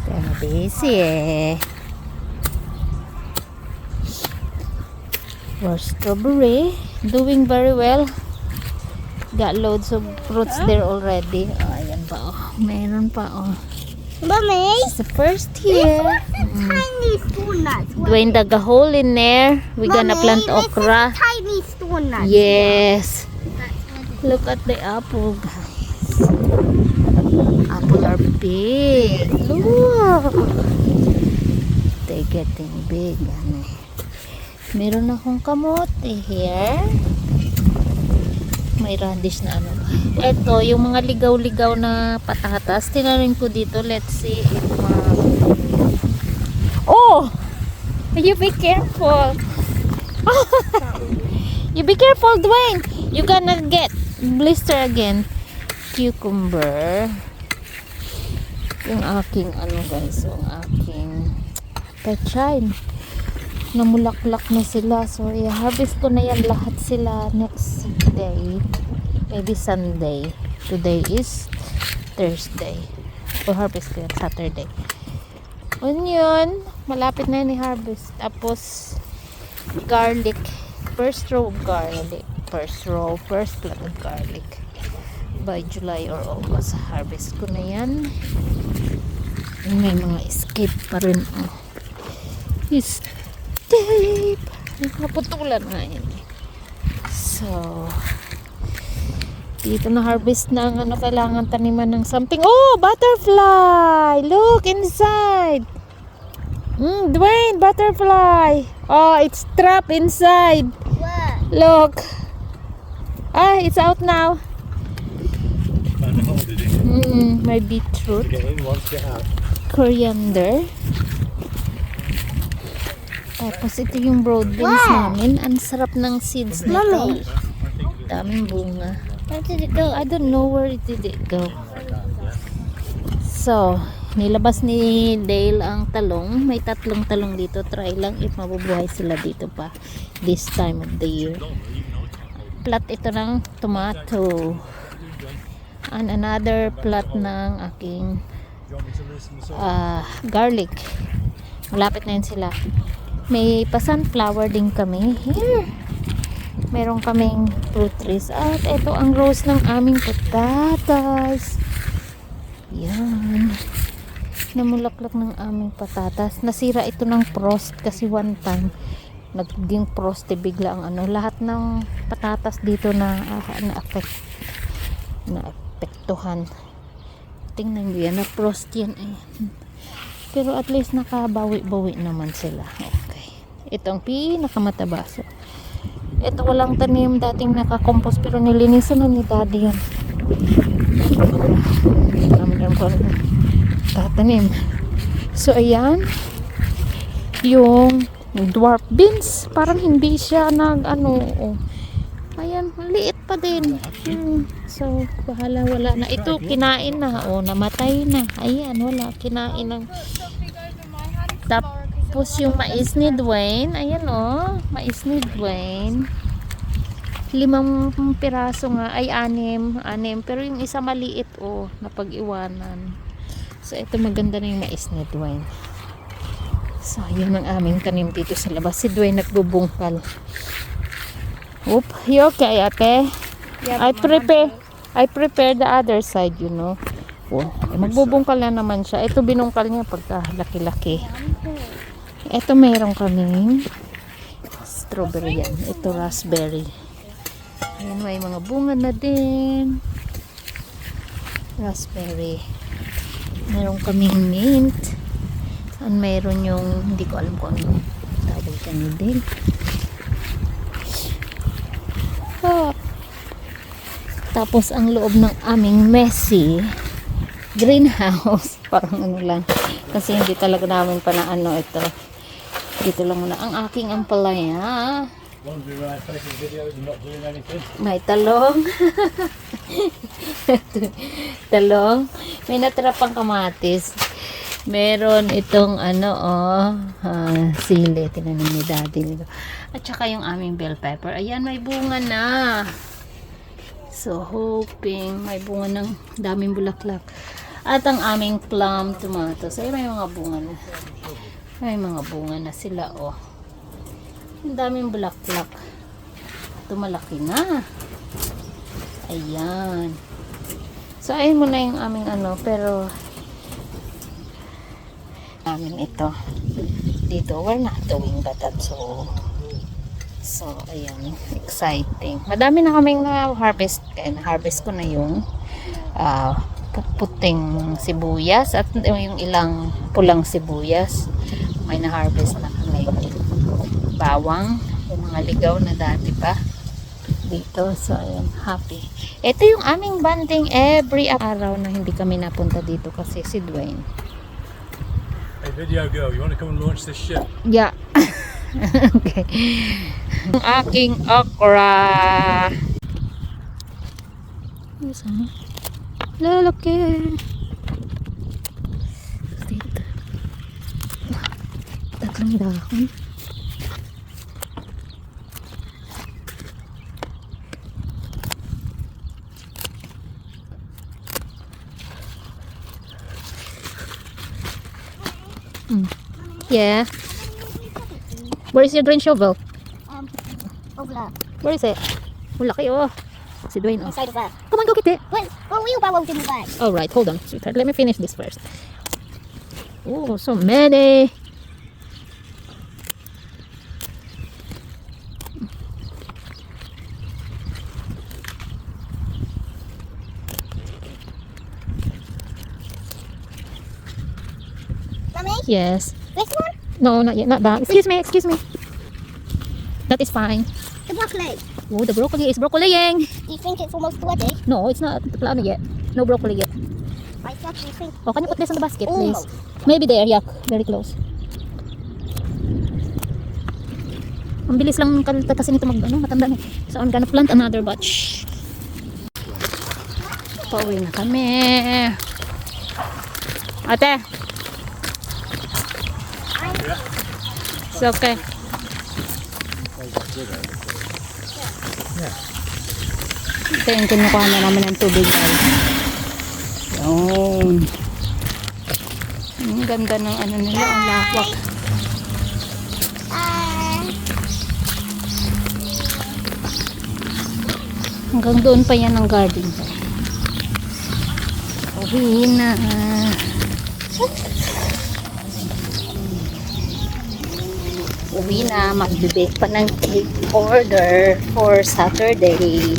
Kaya busy eh. For strawberry, doing very well. Got loads of fruits there already. Oh, ayan pa oh. Meron pa oh. Mommy, It's the first year. tiny donuts. Dwayne dug a hole in there. We're gonna plant Mommy, okra. This is tiny donuts. Yes. Look at the apple, guys. Apple are big. Look. They're getting big. Meron akong kamote here. May radish na ano. Ito, yung mga ligaw-ligaw na patatas. Tinarin ko dito. Let's see. Oh! You be careful. You be careful, Dwayne. You gonna get blister again. Cucumber. Yung aking ano guys. Yung aking pechay. Namulaklak na sila. So, i-harvest ko na yan lahat sila next day. Maybe Sunday. Today is Thursday. O harvest ko yan Saturday. Onion. Malapit na yan i-harvest. Tapos, garlic. First row of garlic. First plant of garlic. By July or August, harvest ko na yan. May mga escape pa rin. Oh. Escape! Naputulan nga yan. So, dito na harvest na ang ano, kailangan taniman ng something. Oh, butterfly! Look inside! Dwayne, butterfly! Oh, it's trapped inside. What? Look. Ah, it's out now. My beetroot. Coriander. Tapos ito yung broad beans namin. Ang sarap ng seeds nito. Daming bunga. Where did it go? I don't know where did it go. So, nilabas ni Dale ang talong. May 3 talong dito. Try lang if mabubuhay sila dito pa this time of the year. Plat ito ng tomato. And another plat ng aking garlic. Malapit na yun sila. May pa-sunflower din kami. Here. Meron kaming fruit trees. At ito ang rows ng aming patatas. Yan. Namulaklak ng aming patatas. Nasira ito ng frost kasi one time naging frosty bigla ang ano. Lahat ng patatas dito na naapektuhan. Tingnan nyo yan. Na-frost yan eh. Pero at least nakabawi-bawi naman sila. Okay. Ito ang pinakamataba. So, ito walang tanim. Dating nakakompos pero nilinisan na ni Daddy yan. Naman ko tatanim. So, ayan. Yung dwarf beans. Parang hindi siya oh. Ayan, liit pa din. So, bahala, wala na. Ito, kinain na. O, namatay na. Ayan, wala. Kinain ng... Tapos, yung mais ni Dwayne. Ayan, o. Mais ni Dwayne. 5 piraso nga. Ay, 6. Pero yung isa maliit, o. Napag-iwanan. So, ito maganda na yung mais ni Dwayne. So, yun ang aming tanim dito sa labas. Si Dwayne nagbubungkal. Oop, you okay, ate? Yeah, I prepare the other side, you know. Oh, magbubungkal na naman siya. Ito binungkal niya pagka laki-laki. Ito mayroon kaming strawberry yan. Ito raspberry. Ayan, may mga bunga na din. Raspberry. Mayroon kaming mint. And mayroon yung, hindi ko alam kung ano tawag kami din. Tapos ang loob ng aming messy greenhouse, parang ano lang kasi hindi talaga namin pa na ano ito. Dito lang muna ang aking ampalaya. May talong. Talong. May natira pang kamatis. Meron itong sili. Tinanim ni Daddy nito. At saka yung aming bell pepper. Ayan, may bunga na. So, hoping may bunga ng daming bulaklak. At ang aming plum tomatoes. Ay, may mga bunga na. May mga bunga na sila, oh. Ang daming bulaklak. Tumalaki na. Ayan. So, ayun muna yung aming ano, pero amin ito. Dito, we're not doing that at all. So, ayan. Exciting. Madami na kaming na-harvest. Kaya na-harvest ko na yung puting sibuyas at yung ilang pulang sibuyas. May na-harvest na kami. Bawang. Yung mga ligaw na dati pa. Dito. So, ayan. Happy. Ito yung aming banding every araw na hindi kami napunta dito kasi si Dwayne. Hey, video girl, you want to come and launch this ship? Yeah. Okay. Ang aking okra. Saan? Lalaki. Dito. Tatlong dahon. Yeah. Where is your green shovel? Over there. Where is it? Laki, oh. Si Dwayne, oh. Inside of that. Come on, go get it. Wait, wheelbarrow's in the bag. Alright, hold on, sweetheart. Let me finish this first. Oh, so many. Mommy, Yes. this one? No, not yet. Not that. Excuse me, excuse me. That is fine. The broccoli. Oh, the broccoli is broccoliing. Do you think it's almost ready? No, it's not plano yet. No broccoli yet. I actually think. Oh, can you put this on the basket, please? Almost. Maybe there, yeah. Very close. Ang bilis lang kasi nito matanda na. So, I'm gonna plant another batch. Pauwi na kami. Ate. It's okay. Ito yung kinukuha na namin ng tubig. Yun. Ang ganda ng ano nila, ang lawak. Hanggang doon pa yan ang garden. Uwi na. Uwi na. Magbibake pa ng cake order for Saturday.